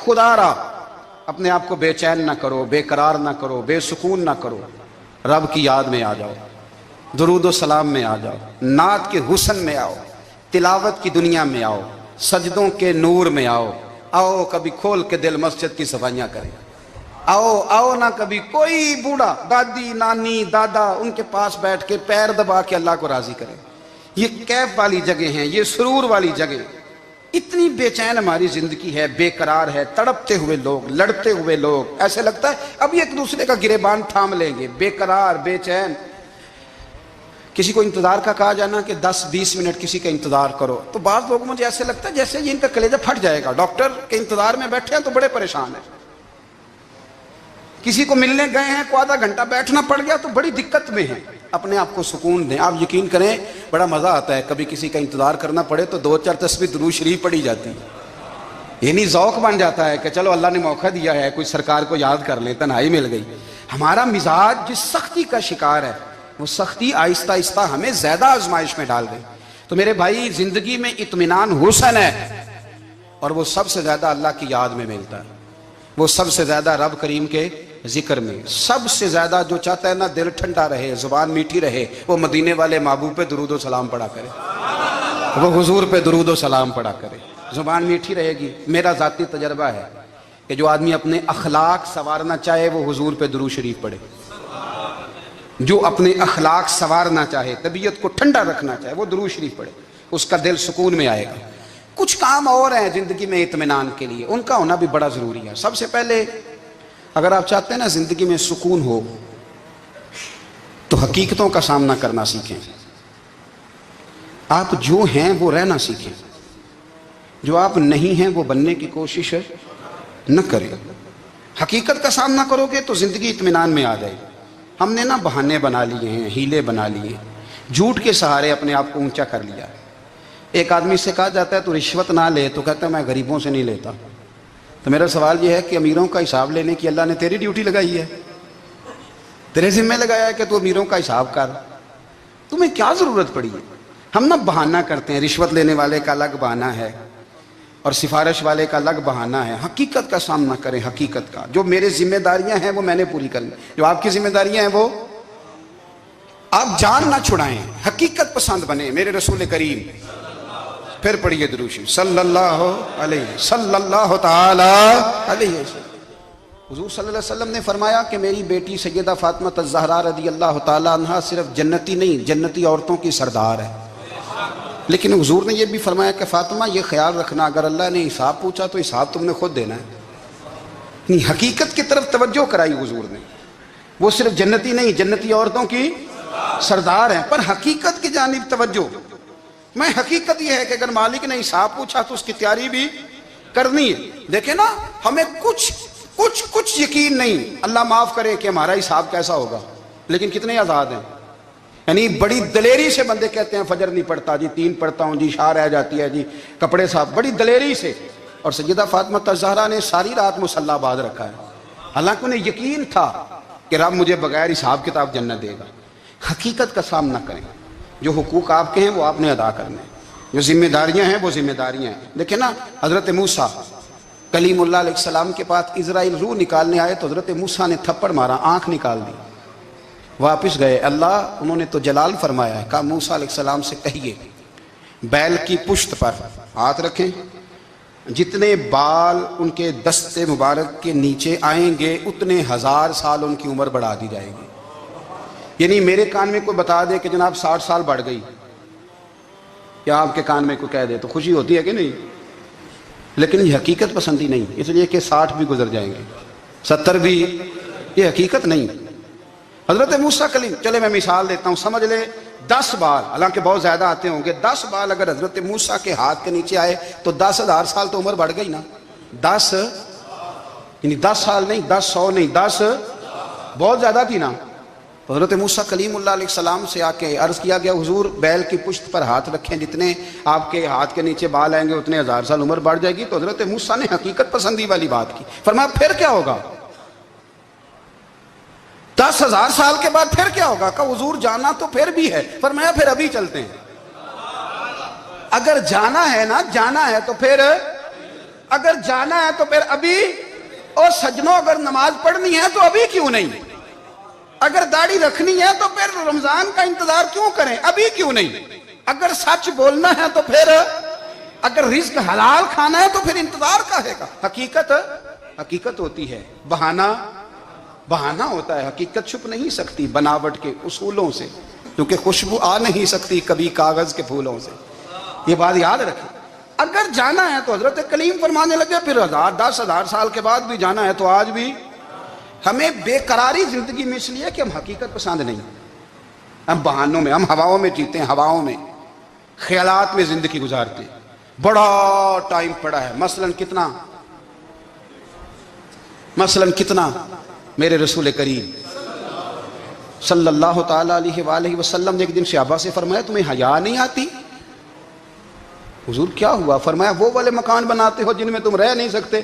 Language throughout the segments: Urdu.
خدا را اپنے آپ کو بے چین نہ کرو، بے قرار نہ کرو، بے سکون نہ کرو، رب کی یاد میں آ جاؤ، درود و سلام میں آ جاؤ، نعت کے حسن میں آؤ، تلاوت کی دنیا میں آؤ، سجدوں کے نور میں آؤ، آؤ کبھی کھول کے دل مسجد کی صفائیاں کریں، آؤ نہ کبھی کوئی بوڑھا دادی نانی دادا ان کے پاس بیٹھ کے پیر دبا کے اللہ کو راضی کریں۔ یہ کیف والی جگہ ہیں، یہ سرور والی جگہ۔ اتنی بے چین ہماری زندگی ہے، بے قرار ہے، تڑپتے ہوئے لوگ، لڑتے ہوئے لوگ، ایسے لگتا ہے اب ایک دوسرے کا گریبان تھام لیں گے، بے قرار بے چین۔ کسی کو انتظار کا کہا جانا کہ 10-20 منٹ کسی کا انتظار کرو، تو بعض لوگوں مجھے ایسے لگتا ہے جیسے یہ ان کا کلیجہ پھٹ جائے گا، ڈاکٹر کے انتظار میں بیٹھے ہیں تو بڑے پریشان ہیں۔ کسی کو ملنے گئے ہیں کو آدھا گھنٹہ بیٹھنا پڑ گیا تو بڑی دقت میں ہیں۔ اپنے آپ کو سکون دیں۔ آپ یقین کریں بڑا مزہ آتا ہے، کبھی کسی کا انتظار کرنا پڑے تو 2-4 تسبیح درود شریف پڑھی جاتی ہے، یعنی ذوق بن جاتا ہے کہ چلو اللہ نے موقع دیا ہے، کوئی سرکار کو یاد کر لیں، تنہائی مل گئی۔ ہمارا مزاج جس سختی کا شکار ہے وہ سختی آہستہ آہستہ ہمیں زیادہ آزمائش میں ڈال گئی۔ تو میرے بھائی زندگی میں اطمینان حسن ہے، اور وہ سب سے زیادہ اللہ کی یاد میں ملتا ہے، وہ سب سے زیادہ رب کریم کے ذکر میں۔ سب سے زیادہ جو چاہتا ہے نا دل ٹھنڈا رہے، زبان میٹھی رہے، وہ مدینے والے محبوب پہ درود و سلام پڑھا کرے، وہ حضور پہ درود و سلام پڑھا کرے، زبان میٹھی رہے گی۔ میرا ذاتی تجربہ ہے کہ جو آدمی اپنے اخلاق سنوارنا چاہے وہ حضور پہ درود شریف پڑھے، جو اپنے اخلاق سنوارنا چاہے، طبیعت کو ٹھنڈا رکھنا چاہے، وہ درود شریف پڑھے، اس کا دل سکون میں آئے گا۔ کچھ کام اور ہیں زندگی میں اطمینان کے لیے، ان کا ہونا بھی بڑا ضروری ہے۔ سب سے پہلے اگر آپ چاہتے ہیں نا زندگی میں سکون ہو تو حقیقتوں کا سامنا کرنا سیکھیں۔ آپ جو ہیں وہ رہنا سیکھیں، جو آپ نہیں ہیں وہ بننے کی کوشش نہ کریں۔ حقیقت کا سامنا کرو گے تو زندگی اطمینان میں آ جائے گی۔ ہم نے نا بہانے بنا لیے ہیں، ہیلے بنا لیے، جھوٹ کے سہارے اپنے آپ کو اونچا کر لیا۔ ایک آدمی سے کہا جاتا ہے تو رشوت نہ لے، تو کہتا ہے میں غریبوں سے نہیں لیتا۔ تو میرا سوال یہ ہے کہ امیروں کا حساب لینے کی اللہ نے تیری ڈیوٹی لگائی ہے، تیرے ذمہ لگایا ہے کہ تو امیروں کا حساب کر، تمہیں کیا ضرورت پڑی ہے؟ ہم نا بہانہ کرتے ہیں، رشوت لینے والے کا الگ بہانہ ہے اور سفارش والے کا الگ بہانہ ہے۔ حقیقت کا سامنا کریں، حقیقت کا۔ جو میرے ذمہ داریاں ہیں وہ میں نے پوری کرنی، جو آپ کی ذمہ داریاں ہیں وہ آپ جان نہ چھڑائیں، حقیقت پسند بنیں۔ میرے رسول کریم، پھر پڑھیے درود شریف صلی اللہ تعالی علیہ وسلم۔ حضور صلی اللہ علیہ وسلم نے فرمایا کہ میری بیٹی سیدہ فاطمہ الزہرا رضی اللہ تعالی عنہا صرف جنتی نہیں، جنتی عورتوں کی سردار ہے۔ لیکن حضور نے یہ بھی فرمایا کہ فاطمہ یہ خیال رکھنا اگر اللہ نے حساب پوچھا تو حساب تم نے خود دینا ہے۔ نہیں، حقیقت کی طرف توجہ کرائی حضور نے، وہ صرف جنتی نہیں، جنتی عورتوں کی سردار ہیں، پر حقیقت کی جانب توجہ۔ میں حقیقت یہ ہے کہ اگر مالک نے حساب پوچھا تو اس کی تیاری بھی کرنی ہے۔ دیکھیں نا، ہمیں کچھ یقین نہیں، اللہ معاف کرے کہ ہمارا حساب کیسا ہوگا، لیکن کتنے آزاد ہیں۔ یعنی بڑی دلیری سے بندے کہتے ہیں فجر نہیں پڑھتا جی، 3 پڑھتا ہوں جی، شاہ رہ جاتی ہے جی، کپڑے صاف، بڑی دلیری سے۔ اور سیدہ فاطمہ الزہرا نے ساری رات مصلی باندھ رکھا ہے، حالانکہ انہیں یقین تھا کہ رب مجھے بغیر حساب کتاب جنت دے گا۔ حقیقت کا سامنا کریں، جو حقوق آپ کے ہیں وہ آپ نے ادا کرنے ہیں، جو ذمہ داریاں ہیں وہ ذمہ داریاں ہیں۔ دیکھیں نا، حضرت موسیٰ کلیم اللہ علیہ السلام کے پاس اسرائیل روح نکالنے آئے تو حضرت موسیٰ نے تھپڑ مارا، آنکھ نکال دی، واپس گئے۔ اللہ انہوں نے تو جلال فرمایا ہے، کہا موسیٰ علیہ السلام سے کہیے بیل کی پشت پر ہاتھ رکھیں، جتنے بال ان کے دستے مبارک کے نیچے آئیں گے اتنے 1000 سال ان کی عمر بڑھا دی جائے گی۔ یعنی میرے کان میں کوئی بتا دے کہ جناب 60 سال بڑھ گئی، یا آپ کے کان میں کوئی کہہ دے تو خوشی ہوتی ہے کہ نہیں؟ لیکن یہ حقیقت پسندی نہیں، اس لیے کہ 60 بھی گزر جائیں گے، 70 بھی، یہ حقیقت نہیں۔ حضرت موسیٰ کلیم، چلے میں مثال دیتا ہوں، سمجھ لے 10 بال، حالانکہ بہت زیادہ آتے ہوں گے، 10 بال اگر حضرت موسیٰ کے ہاتھ کے نیچے آئے تو 10,000 سال تو عمر بڑھ گئی نا۔ 10 یعنی 10 سال نہیں، 10 100 نہیں، 10 بہت زیادہ تھی نا۔ حضرت موسیٰ کلیم اللہ علیہ السلام سے آ کے عرض کیا گیا حضور بیل کی پشت پر ہاتھ رکھیں، جتنے آپ کے ہاتھ کے نیچے بال آئیں گے اتنے 1000 سال عمر بڑھ جائے گی۔ تو حضرت موسیٰ نے حقیقت پسندی والی بات کی، فرمایا پھر کیا ہوگا؟ 10,000 سال کے بعد پھر کیا ہوگا؟ کہا حضور جانا تو پھر بھی ہے، فرمایا پھر ابھی چلتے ہیں۔ اگر جانا ہے نا، جانا ہے تو پھر اگر جانا ہے تو پھر ابھی، اور سجنوں اگر نماز پڑھنی ہے تو ابھی کیوں نہیں؟ اگر داڑھی رکھنی ہے تو پھر رمضان کا انتظار کیوں کریں؟ ابھی کیوں نہیں؟ اگر سچ بولنا ہے تو پھر، اگر رزق حلال کھانا ہے تو پھر انتظار کاہے کا؟ حقیقت ہوتی ہے، بہانہ ہوتا ہے، حقیقت چھپ نہیں سکتی بناوٹ کے اصولوں سے، کیونکہ خوشبو آ نہیں سکتی کبھی کاغذ کے پھولوں سے، یہ بات یاد رکھیں۔ اگر جانا ہے تو حضرت کلیم فرمانے لگے پھر 10,000 سال کے بعد بھی جانا ہے تو آج بھی ہمیں بے قراری زندگی میں اس لیے کہ ہم حقیقت پسند نہیں، ہم بہانوں میں، ہم ہواؤں میں جیتے ہیں، ہواؤں میں، خیالات میں زندگی گزارتے ہیں۔ بڑا ٹائم پڑا ہے، مثلاً کتنا میرے رسول کریم صلی اللہ تعالی علیہ وآلہ وسلم نے ایک دن صحابہ سے فرمایا تمہیں حیا نہیں آتی؟ حضور کیا ہوا؟ فرمایا وہ والے مکان بناتے ہو جن میں تم رہ نہیں سکتے،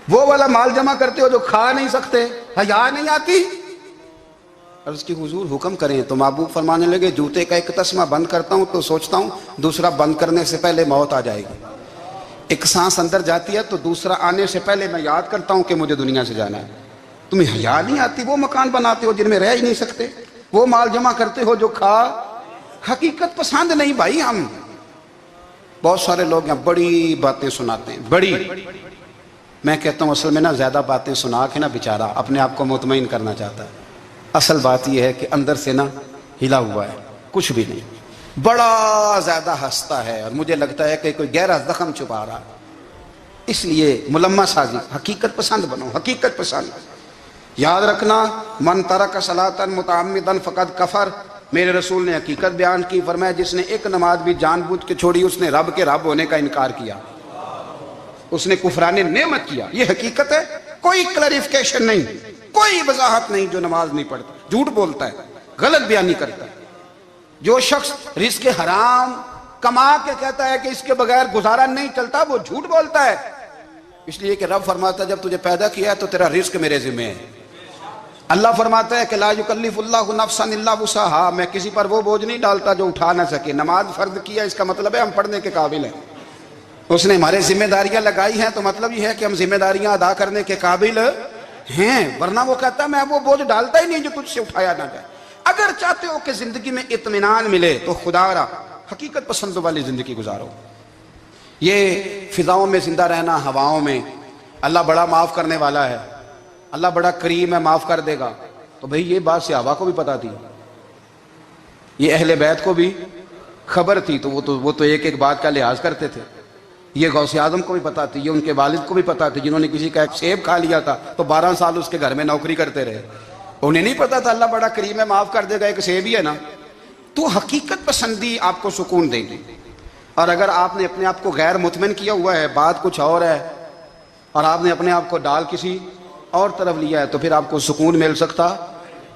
وہ والا مال جمع کرتے ہو جو کھا نہیں سکتے، حیا نہیں آتی؟ عرض کی حضور حکم کریں تو محبوب فرمانے لگے جوتے کا ایک تسمہ بند کرتا ہوں تو سوچتا ہوں دوسرا بند کرنے سے پہلے موت آ جائے گی، ایک سانس اندر جاتی ہے تو دوسرا آنے سے پہلے میں یاد کرتا ہوں کہ مجھے دنیا سے جانا ہے۔ تمہیں حیا نہیں آتی؟ وہ مکان بناتے ہو جن میں رہ ہی نہیں سکتے، وہ مال جمع کرتے ہو جو کھا، حقیقت پسند نہیں بھائی ہم۔ بہت سارے لوگ یہاں بڑی باتیں سناتے ہیں، بڑی، میں کہتا ہوں اصل میں نا زیادہ باتیں سنا کے نا بیچارہ اپنے آپ کو مطمئن کرنا چاہتا ہے، اصل بات یہ ہے کہ اندر سے نا ہلا ہوا ہے، کچھ بھی نہیں، بڑا زیادہ ہنستا ہے اور مجھے لگتا ہے کہ کوئی گہرا زخم چھپا رہا ہے۔ اس لیے ملمہ سازی، حقیقت پسند بنو، حقیقت پسند۔ یاد رکھنا من ترک صلاۃ متعمدا فقد کفر، میرے رسول نے حقیقت بیان کی، فرمایا جس نے ایک نماز بھی جان بوجھ کے چھوڑی اس نے رب کے رب ہونے کا انکار کیا، اس نے کفران نعمت کیا۔ یہ حقیقت ہے، کوئی کلیریفیکیشن نہیں، کوئی وضاحت نہیں۔ جو نماز نہیں پڑھتا جھوٹ بولتا ہے، غلط بیانی کرتا ہے۔ جو شخص رزق حرام کما کے کہتا ہے کہ اس کے بغیر گزارا نہیں چلتا، وہ جھوٹ بولتا ہے، اس لیے کہ رب فرماتا ہے جب تجھے پیدا کیا ہے تو تیرا رزق میرے ذمہ ہے۔ اللہ فرماتا ہے کہ لا یکلف اللہ نفسا الا وسعها، میں کسی پر وہ بوجھ نہیں ڈالتا جو اٹھا نہ سکے۔ نماز فرض کیا اس کا مطلب ہے ہم پڑھنے کے قابل ہیں، اس نے ہمارے ذمہ داریاں لگائی ہیں تو مطلب یہ ہے کہ ہم ذمہ داریاں ادا کرنے کے قابل ہیں، ورنہ وہ کہتا ہے میں وہ بوجھ ڈالتا ہی نہیں جو تجھ سے اٹھایا نہ جائے۔ اگر چاہتے ہو کہ زندگی میں اطمینان ملے تو خدا را حقیقت پسند والی زندگی گزارو۔ یہ فضاؤں میں زندہ رہنا، ہواؤں میں، اللہ بڑا معاف کرنے والا ہے، اللہ بڑا کریم ہے، معاف کر دے گا، تو بھئی یہ بات صحابہ کو بھی پتا تھی، یہ اہل بیت کو بھی خبر تھی، تو وہ تو ایک ایک بات کا لحاظ کرتے تھے۔ یہ غوث اعظم کو بھی پتا تھی، یہ ان کے والد کو بھی پتا تھی، جنہوں نے کسی کا ایک سیب کھا لیا تھا تو 12 سال اس کے گھر میں نوکری کرتے رہے، انہیں نہیں پتا تھا اللہ بڑا کریم ہے، معاف کر دے گا، ایک سیب ہی ہے نا۔ تو حقیقت پسندی آپ کو سکون دے گی، اور اگر آپ نے اپنے آپ کو غیر مطمئن کیا ہوا ہے، بات کچھ اور ہے، اور آپ نے اپنے آپ کو ڈال کسی اور طرف لیا ہے، تو پھر آپ کو سکون مل سکتا؟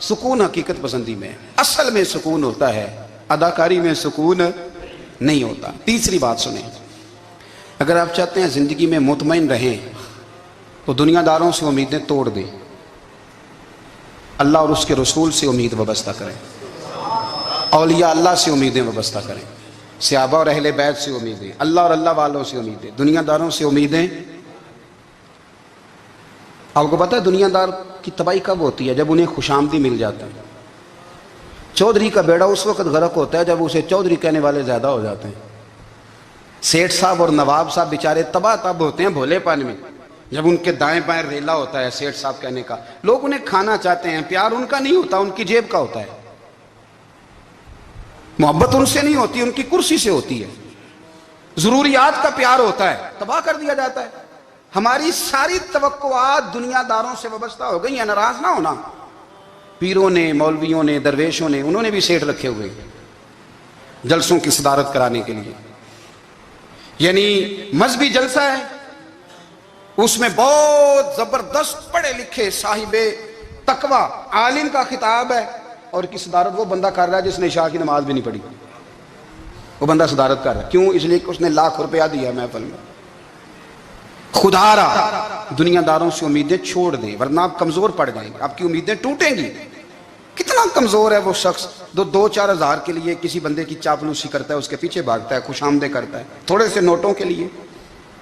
سکون حقیقت پسندی میں، اصل میں سکون ہوتا ہے، اداکاری میں سکون نہیں ہوتا۔ تیسری بات سنیں، اگر آپ چاہتے ہیں زندگی میں مطمئن رہیں تو دنیا داروں سے امیدیں توڑ دیں، اللہ اور اس کے رسول سے امید وابستہ کریں، اولیاء اللہ سے امیدیں وابستہ کریں، صحابہ اور اہل بیت سے امیدیں، اللہ اور اللہ والوں سے امیدیں، دنیا داروں سے امیدیں۔ آپ کو پتہ ہے دنیا دار کی تباہی کب ہوتی ہے؟ جب انہیں خوش آمدی مل جاتا ہے۔ چودھری کا بیڑا اس وقت غرق ہوتا ہے جب اسے چودھری کہنے والے زیادہ ہو جاتے ہیں۔ سیٹھ صاحب اور نواب صاحب بیچارے تباہ تب ہوتے ہیں بھولے پن میں، جب ان کے دائیں بائیں ریلا ہوتا ہے سیٹھ صاحب کہنے کا، لوگ انہیں کھانا چاہتے ہیں، پیار ان کا نہیں ہوتا، ان کی جیب کا ہوتا ہے، محبت ان سے نہیں ہوتی، ان کی کرسی سے ہوتی ہے، ضروریات کا پیار ہوتا ہے، تباہ کر دیا جاتا ہے۔ ہماری ساری توقعات دنیا داروں سے وابستہ ہو گئی ہیں، ناراض نہ ہونا۔ پیروں نے، مولویوں نے، درویشوں نے، انہوں نے بھی سیٹ رکھے ہوئے جلسوں کی صدارت کرانے کے لیے، یعنی مذہبی جلسہ ہے، اس میں بہت زبردست پڑھے لکھے صاحب تقوی عالم کا خطاب ہے، اور کی صدارت وہ بندہ کر رہا ہے جس نے عشاء کی نماز بھی نہیں پڑھی، وہ بندہ صدارت کر رہا ہے، کیوں؟ اس لیے کہ اس نے ₹1,00,000 دیا محفل میں۔ خدا را دنیا داروں سے امیدیں چھوڑ دیں ورنہ آپ کمزور پڑ جائیں گے، آپ کی امیدیں ٹوٹیں گی۔ کتنا کمزور ہے وہ شخص جو 2-4 ہزار کے لیے کسی بندے کی چاپلوسی کرتا ہے، اس کے پیچھے بھاگتا ہے، خوش آمدیں کرتا ہے، تھوڑے سے نوٹوں کے لیے۔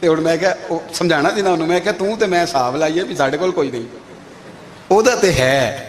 ਤੇ ਹੁਣ ਮੈਂ ਕਿਹਾ ਉਹ ਸਮਝਾਣਾ ਸੀ ਨਾ ਉਹਨੂੰ, ਮੈਂ ਕਿਹਾ ਤੂੰ ਤੇ ਮੈਂ ਹਿਸਾਬ ਲਾਈਏ ਵੀ ਸਾਡੇ ਕੋਲ ਕੋਈ ਨਹੀਂ, ਉਹਦਾ ਤੇ ਹੈ।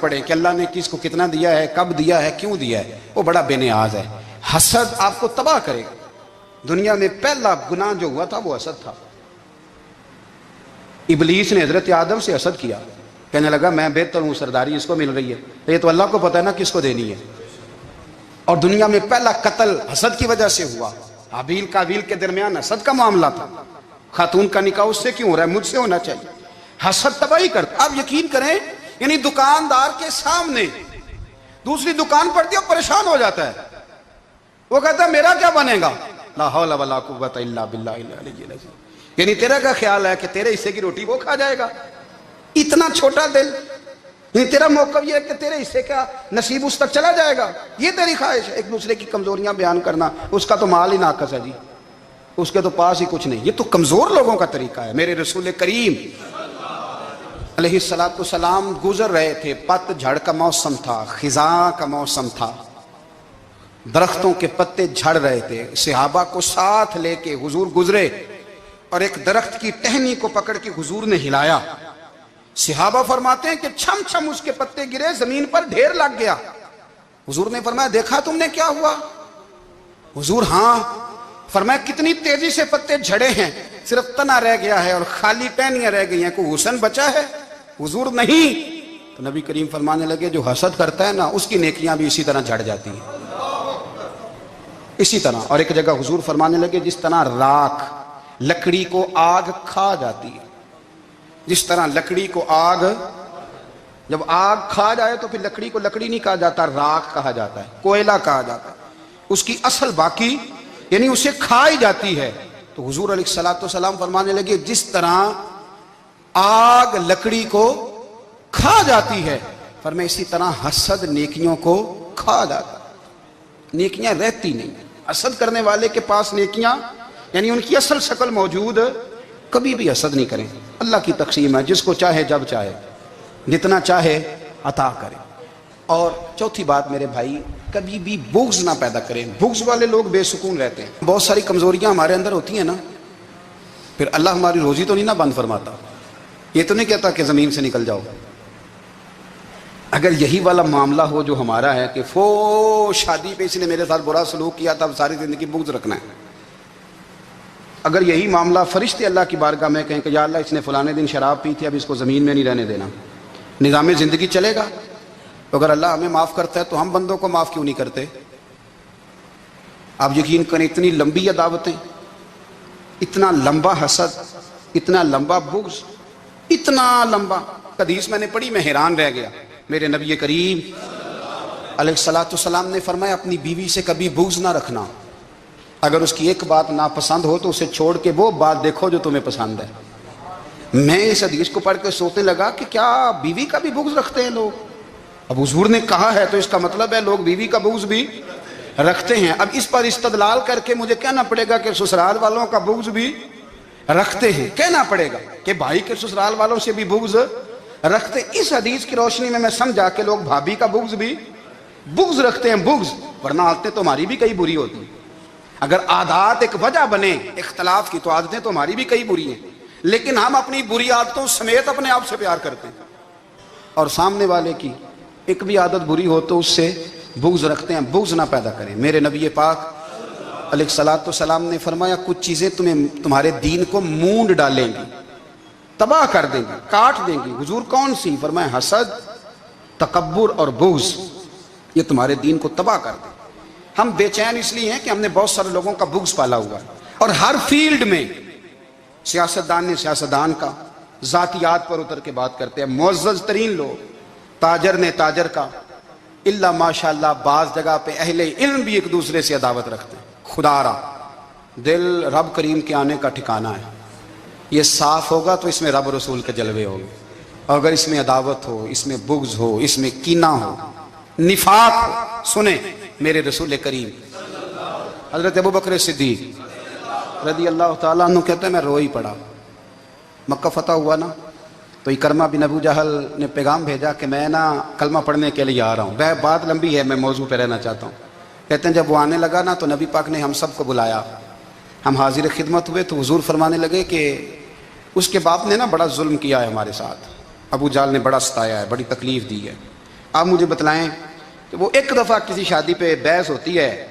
پڑے کہ اللہ نے کس کو کتنا دیا ہے، کب دیا ہے، کیوں دیا ہے، وہ بڑا بے نیاز ہے۔ حسد آپ کو تباہ کرے گا۔ دنیا میں پہلا گناہ جو ہوا تھا وہ حسد تھا۔ ابلیس نے حضرت آدم سے حسد کیا، کہنے لگا میں بہتر ہوں، سرداری اس کو مل رہی ہے، یہ تو اللہ کو پتہ ہے نا کس کو دینی ہے۔ اور دنیا میں پہلا قتل حسد کی وجہ سے ہوا۔ حابیل قابیل کے درمیان حسد کا معاملہ تھا، خاتون کا نکاح اس سے کیوں ہو رہا ہے، مجھ سے ہونا چاہیے۔ حسد تباہی کرتا۔ آپ یقین کریں، یعنی دکاندار کے سامنے دوسری دکان پڑتی ہے، پریشان ہو جاتا ہے، وہ کہتا ہے میرا کیا بنے گا، لا حول ولا قوت الا باللہ العلی العظیم۔ یعنی تیرا کیا خیال ہے کہ تیرے حصے کی روٹی وہ کھا جائے گا؟ اتنا چھوٹا دل، یعنی تیرا موقف یہ ہے کہ تیرے حصے کا نصیب اس تک چلا جائے گا، یہ تیری خواہش ہے۔ ایک دوسرے کی کمزوریاں بیان کرنا، اس کا تو مال ہی ناقص ہے جی، اس کے تو پاس ہی کچھ نہیں، یہ تو کمزور لوگوں کا طریقہ ہے۔ میرے رسول کریم علیہ السلام گزر رہے تھے، پت جھڑ کا موسم تھا، خزاں کا موسم تھا، درختوں کے پتے جھڑ رہے تھے، صحابہ کو ساتھ لے کے حضور گزرے اور ایک درخت کی ٹہنی کو پکڑ کے حضور نے ہلایا۔ صحابہ فرماتے ہیں کہ چھم چھم اس کے پتے گرے، زمین پر ڈھیر لگ گیا۔ حضور نے فرمایا دیکھا تم نے کیا ہوا؟ حضور ہاں۔ فرمایا کتنی تیزی سے پتے جھڑے ہیں، صرف تنا رہ گیا ہے اور خالی ٹہنیاں رہ گئی ہیں، کوئی حسن بچا ہے؟ حضور نہیں۔ تو نبی کریم فرمانے لگے جو حسد کرتا ہے نا، اس کی نیکیاں بھی اسی طرح جھڑ جاتی ہیں، اسی طرح۔ اور ایک جگہ حضور فرمانے لگے جس طرح راکھ لکڑی کو آگ کھا جاتی ہے، جس طرح لکڑی کو آگ، جب آگ کھا جائے تو پھر لکڑی کو لکڑی نہیں کہا جاتا، راکھ کہا جاتا ہے، کوئلہ کہا جاتا ہے، اس کی اصل باقی یعنی اسے کھائی جاتی ہے۔ تو حضور علیہ السلام فرمانے لگے جس طرح آگ لکڑی کو کھا جاتی ہے، فرمایا اسی طرح حسد نیکیوں کو کھا جاتا ہے، نیکیاں رہتی نہیں۔ حسد کرنے والے کے پاس نیکیاں یعنی ان کی اصل شکل موجود، کبھی بھی حسد نہیں کریں۔ اللہ کی تقسیم ہے، جس کو چاہے جب چاہے جتنا چاہے عطا کرے۔ اور چوتھی بات میرے بھائی، کبھی بھی بغض نہ پیدا کریں۔ بغض والے لوگ بے سکون رہتے ہیں۔ بہت ساری کمزوریاں ہمارے اندر ہوتی ہیں نا، پھر اللہ ہماری روزی تو نہیں نہ بند فرماتا، یہ تو نہیں کہتا کہ زمین سے نکل جاؤ۔ اگر یہی والا معاملہ ہو جو ہمارا ہے کہ شادی پہ اس نے میرے ساتھ برا سلوک کیا تھا، اب ساری زندگی بغض رکھنا ہے۔ اگر یہی معاملہ فرشتے اللہ کی بارگاہ میں کہیں کہ یا اللہ اس نے فلانے دن شراب پی تھی، اب اس کو زمین میں نہیں رہنے دینا، نظام زندگی چلے گا؟ اگر اللہ ہمیں معاف کرتا ہے تو ہم بندوں کو معاف کیوں نہیں کرتے؟ آپ یقین کریں، اتنی لمبی عداوتیں، اتنا لمبا حسد، اتنا لمبا بغض، اتنا لمبا۔ حدیث میں نے پڑھی، میں حیران رہ گیا۔ میرے نبی کریم علیہ السلام نے فرمایا اپنی بیوی سے کبھی بغض نہ رکھنا، اگر اس کی ایک بات ناپسند ہو تو اسے چھوڑ کے وہ بات دیکھو جو تمہیں پسند ہے۔ میں اس حدیث کو پڑھ کے سوچنے لگا کہ کیا بیوی کا بھی بغض رکھتے ہیں لوگ؟ اب حضور نے کہا ہے تو اس کا مطلب ہے لوگ بیوی کا بغض بھی رکھتے ہیں۔ اب اس پر استدلال کر کے مجھے کہنا پڑے گا کہ سسرال والوں کا بغض بھی رکھتے ہیں، کہنا پڑے گا کہ بھائی کے سسرال والوں سے بھی بغض رکھتے۔ اس حدیث کی روشنی میں سمجھا کہ لوگ بھابھی کا بغض رکھتے ہیں، بغض، ورنہ عادتیں تو ہماری بھی کئی بری ہوتی ہیں۔ اگر عادات ایک وجہ بنے اختلاف کی تو عادتیں تو ہماری بھی کئی بری ہیں، لیکن ہم اپنی بری عادتوں سمیت اپنے آپ سے پیار کرتے ہیں، اور سامنے والے کی ایک بھی عادت بری ہو تو اس سے بغض رکھتے ہیں۔ بغض نہ پیدا کریں۔ میرے نبی پاک علیہ السلام نے فرمایا کچھ چیزیں تمہارے دین کو مونڈ ڈالیں گی، تباہ کر دیں گی، کاٹ دیں گی۔ حضور کون سی؟ فرمایا حسد، تکبر اور بغض، یہ تمہارے دین کو تباہ کر دیں۔ ہم بے چین اس لیے ہیں کہ ہم نے بہت سارے لوگوں کا بغض پالا ہوا ہے، اور ہر فیلڈ میں سیاستدان نے سیاستدان کا، ذاتیات پر اتر کے بات کرتے ہیں، معزز ترین لوگ، تاجر نے تاجر کا، اللہ ماشاءاللہ بعض جگہ پہ اہل علم بھی ایک دوسرے سے عداوت رکھتے ہیں۔ خدا را دل رب کریم کے آنے کا ٹھکانہ ہے، یہ صاف ہوگا تو اس میں رب رسول کے جلوے ہوں گے، اور اگر اس میں عداوت ہو، اس میں بغض ہو، اس میں کینہ ہو، نفاق ہو، سنیں میرے رسول کریم حضرت ابوبکر صدیق رضی اللہ تعالیٰ عنہ کہتے ہیں میں رو ہی پڑا۔ مکہ فتح ہوا نا تو اکرمہ بن ابو جہل نے پیغام بھیجا کہ میں نا کلمہ پڑھنے کے لیے آ رہا ہوں۔ بات لمبی ہے، میں موضوع پہ رہنا چاہتا ہوں۔ کہتے ہیں جب وہ آنے لگا نا تو نبی پاک نے ہم سب کو بلایا، ہم حاضر خدمت ہوئے تو حضور فرمانے لگے کہ اس کے باپ نے نا بڑا ظلم کیا ہے ہمارے ساتھ، ابو جال نے بڑا ستایا ہے, بڑی تکلیف دی ہے. آپ مجھے بتلائیں کہ وہ ایک دفعہ کسی شادی پہ بحث ہوتی ہے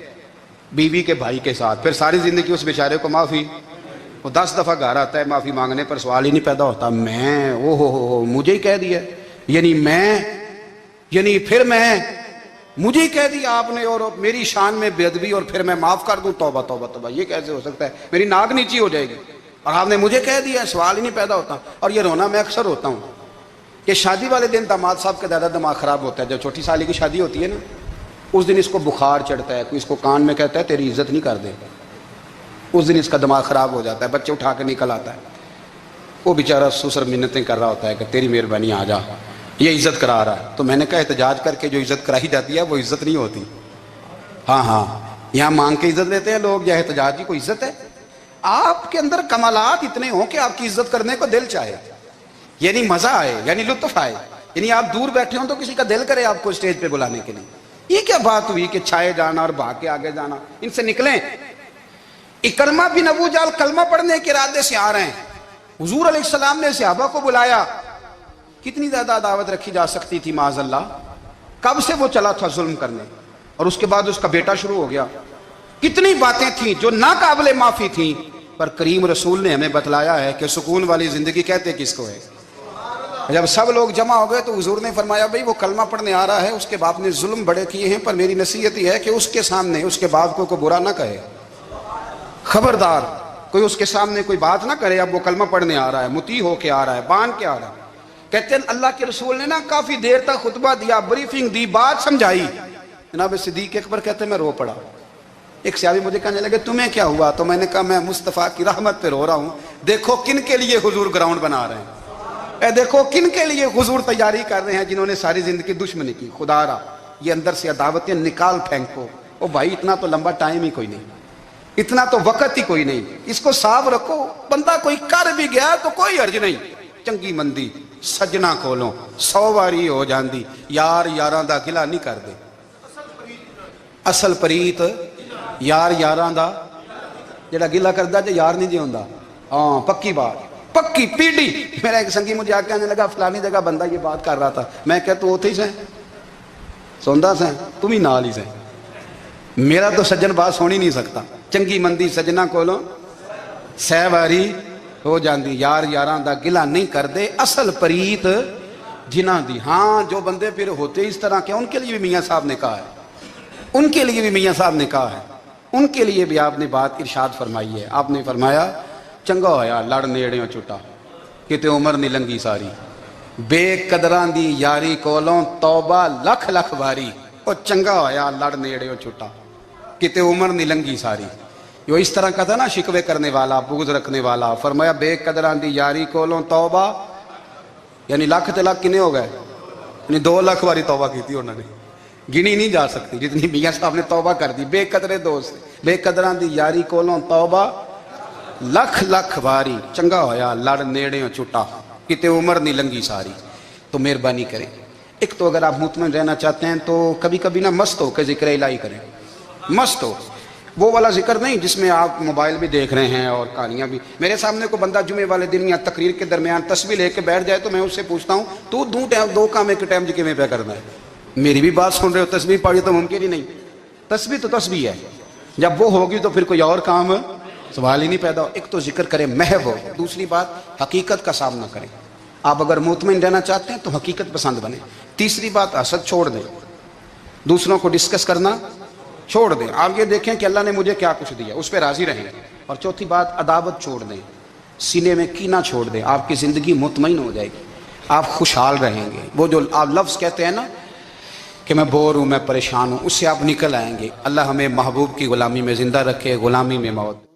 بیوی کے بھائی کے ساتھ, پھر ساری زندگی اس بیچارے کو معافی, وہ 10 دفعہ گھر آتا ہے معافی مانگنے پر, سوال ہی نہیں پیدا ہوتا میں او ہو مجھے ہی کہہ دیا, یعنی پھر میں مجھے ہی کہہ دیا آپ نے, اور میری شان میں بے ادبی, اور پھر میں معاف کر دوں, توبہ توبہ توبہ, یہ کیسے ہو سکتا ہے, میری ناک نیچی ہو جائے گی, اور آپ نے مجھے کہہ دیا, سوال ہی نہیں پیدا ہوتا. اور یہ رونا میں اکثر ہوتا ہوں کہ شادی والے دن داماد صاحب کا زیادہ دماغ خراب ہوتا ہے. جب چھوٹی سالی کی شادی ہوتی ہے نا, اس دن اس کو بخار چڑھتا ہے, کوئی اس کو کان میں کہتا ہے تیری عزت نہیں کر دے, اس دن اس کا دماغ خراب ہو جاتا ہے, بچے اٹھا کے نکل آتا ہے, وہ بیچارہ سسر منتیں کر رہا ہوتا ہے کہ تیری مہربانی آ جا, یہ عزت کرا رہا ہے. تو میں نے کہا احتجاج کر کے جو عزت کرائی جاتی ہے وہ عزت نہیں ہوتی. ہاں یہاں مانگ کے عزت لیتے ہیں لوگ, یا احتجاج کی کوئی عزت ہے؟ آپ کے اندر کمالات اتنے ہوں کہ آپ کی عزت کرنے کو دل چاہے, یعنی مزہ آئے, یعنی لطف آئے, یعنی آپ دور بیٹھے ہوں تو کسی کا دل کرے آپ کو اسٹیج پہ بلانے کے لیے. یہ کیا بات ہوئی کہ چھائے جانا اور بھاگ کے آگے جانا, ان سے نکلیں. اکرمہ بن ابو جال کلمہ پڑھنے کے ارادے سے آ رہے ہیں, حضور علیہ السلام نے صحابہ کو بلایا. کتنی زیادہ دعوت رکھی جا سکتی تھی معاذ اللہ, کب سے وہ چلا تھا ظلم کرنے, اور اس کے بعد اس کا بیٹا شروع ہو گیا. کتنی باتیں تھیں جو ناقابل معافی تھیں, پر کریم رسول نے ہمیں بتلایا ہے کہ سکون والی زندگی کہتے کس کو ہے. جب سب لوگ جمع ہو گئے تو حضور نے فرمایا بھئی وہ کلمہ پڑھنے آ رہا ہے, اس کے باپ نے ظلم بڑے کیے ہیں, پر میری نصیحت یہ ہے کہ اس کے سامنے اس کے باپ کو کوئی برا نہ کہے, خبردار کوئی اس کے سامنے کوئی بات نہ کرے. اب وہ کلمہ پڑھنے آ رہا ہے, مطیع ہو کے آ رہا ہے, بان کے آ رہا ہے. کہتے ہیں اللہ کے رسول نے نا کافی دیر تک خطبہ دیا, بریفنگ دی, بات سمجھائی. جناب صدیق اکبر کہتے ہیں میں رو پڑا. ایک صحابی مجھے کہنے لگے تمہیں کیا ہوا؟ تو میں نے کہا میں مصطفیٰ کی رحمت پہ رو رہا ہوں. دیکھو کن کے لیے حضور گراؤنڈ بنا رہے ہیں, اے دیکھو کن کے لیے حضور تیاری کر رہے ہیں, جنہوں نے ساری زندگی دشمنی کی. خدا را یہ اندر سے عداوتیں نکال پھینکو. او بھائی اتنا تو لمبا ٹائم ہی کوئی نہیں, اتنا تو وقت ہی کوئی نہیں, اس کو صاف رکھو. بندہ کوئی کر بھی گیا تو کوئی حرج نہیں. چنگی مندی سجنا کولوں 100 واری ہو جاندی, یار یاراں دا گلا نہیں کر دے. اصل پریت یار یاراں دا جڑا گلا کردا جے یار نہیں جے ہوندا. ہاں پکی بات, پکی پیڑی. میرا ایک سنگی مجھے آ کے آنے لگا فلانی جگہ بندہ یہ بات کر رہا تھا. میں کہ تو اوتھے ہی سیں سوندا سیں, تم ہی نال ہی سیں. میرا تو سجن بات سن ہی نہیں سکتا. چنگی مندی سجنا کولوں 100 واری ہو جاندی, یار یاراں دا گلا نہیں کر دے. اصل پریت جنہاں دی. ہاں جو بندے پھر ہوتے اس طرح کے, ان کے لیے بھی میاں صاحب نے کہا ہے, ان کے لیے بھی میاں صاحب نے کہا ہے, ان کے لیے بھی آپ نے بات ارشاد فرمائی ہے. آپ نے فرمایا چنگا ہویا لڑ نیڑیوں چھٹا, کتے عمر نہیں لنگی ساری. بے قدران دی یاری کولوں توبہ لکھ لکھ باری. او چنگا ہویا لڑ نیڑیوں چھٹا, کتے عمر نہیں لنگی ساری. جو اس طرح کا تھا نا شکوے کرنے والا, بغض رکھنے والا, فرمایا بے قدران دی یاری کولوں توبہ, یعنی لاکھ تے لاکھ کنے ہو گئے, یعنی 2 لاکھ باری توبہ کی تھی انہوں نے, گنی نہیں جا سکتی جتنی میاں صاحب نے توبہ کر دی. بے قدرے دوست, بے قدران دی یاری کولوں توبہ لکھ لکھ باری. چنگا ہویا لڑ نیڑیوں چھٹا, کتے عمر نہیں لنگی ساری. تو مہربانی کریں, ایک تو اگر آپ مطمئن رہنا چاہتے ہیں تو کبھی کبھی نا مست ہو کے ذکر الہی کریں. مست ہو, وہ والا ذکر نہیں جس میں آپ موبائل بھی دیکھ رہے ہیں اور کہانیاں بھی. میرے سامنے کو بندہ جمعے والے دن یا تقریر کے درمیان تسبیح لے کے بیٹھ جائے تو میں اس سے پوچھتا ہوں تو 2 کام ایک ٹائم جی میں پہ کرنا ہے. میری بھی بات سن رہے ہو, تسبیح پڑھی تو ممکن ہی نہیں. تسبیح تو تسبیح ہے, جب وہ ہوگی تو پھر کوئی اور کام سوال ہی نہیں پیدا ہو. ایک تو ذکر کریں محو ہو, دوسری بات حقیقت کا سامنا کریں. آپ اگر مطمئن رہنا چاہتے ہیں تو حقیقت پسند بنیں. تیسری بات حسد چھوڑ دیں, دوسروں کو ڈسکس کرنا چھوڑ دیں. آپ یہ دیکھیں کہ اللہ نے مجھے کیا کچھ دیا, اس پہ راضی رہیں. اور چوتھی بات عداوت چھوڑ دیں, سینے میں کینہ چھوڑ دیں. آپ کی زندگی مطمئن ہو جائے گی, آپ خوشحال رہیں گے. وہ جو آپ لفظ کہتے ہیں نا کہ میں بور ہوں, میں پریشان ہوں, اس سے آپ نکل آئیں گے. اللہ ہمیں محبوب کی غلامی میں زندہ رکھے, غلامی میں موت.